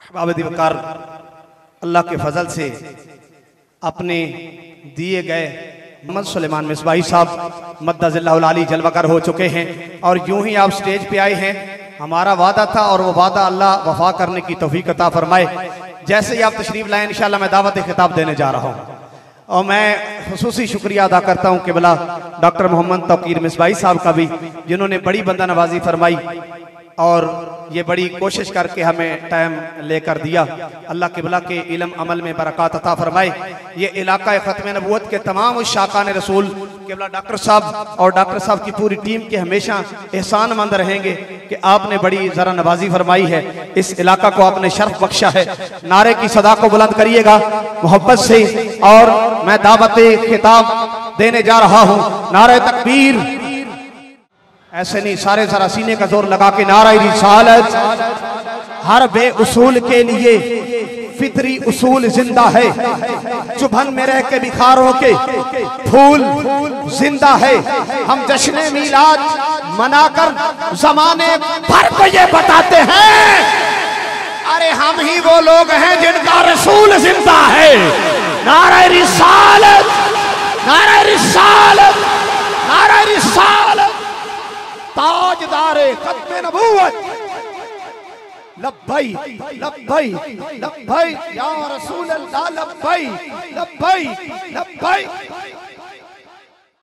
अहबाब वकार अल्लाह के फजल से अपने दिए गए मोहम्मद सुलेमान मिसबाही साहब मद्दज़िल्लाहुल आली जलवागर हो चुके हैं और यूं ही आप स्टेज पे आए हैं। हमारा वादा था और वो वादा अल्लाह वफा करने की तौफीक अता फरमाए। जैसे ही आप तशरीफ लाएं इंशाअल्लाह मैं दावत खिताब देने जा रहा हूँ और मैं खुसूसी शुक्रिया अदा करता हूँ कि भला डॉक्टर मोहम्मद तौकीर मिसबाही साहब का भी, जिन्होंने बड़ी बंदा नवाजी फरमाई और ये बड़ी कोशिश करके हमें टाइम लेकर दिया। अल्लाह किबला के इल्म अमल में बरकत अता फरमाए। ये इलाका ख़त्म नबूवत के तमाम शाकान रसूल किबला डॉक्टर साहब और डॉक्टर साहब की पूरी टीम के हमेशा एहसानमंद रहेंगे कि आपने बड़ी ज़रा नवाजी फरमाई है, इस इलाका को आपने शर्फ बख्शा है। नारे की सदा को बुलंद करिएगा मोहब्बत से। और मैं दावत खिताब देने जा रहा हूँ। नारे तकबीर, ऐसे नहीं, सारे जरा सीने का जोर लगा के नारा रिसालत। हर बे उसूल के लिए फितरी उसूल जिंदा है, चुभन में रह के बिखारों के फूल जिंदा है। हम जश्न मीलाद मनाकर जमाने भर को ये बताते हैं, अरे हम ही वो लोग हैं जिनका रसूल जिंदा है। नारा रिसालत, नारा रिसालत, नारा रिसालत। ताजदारे खत्म नबूवत लब्बई लब्बई लब्बई या रसूल अल्लाह लब्बई लब्बई लब्बई।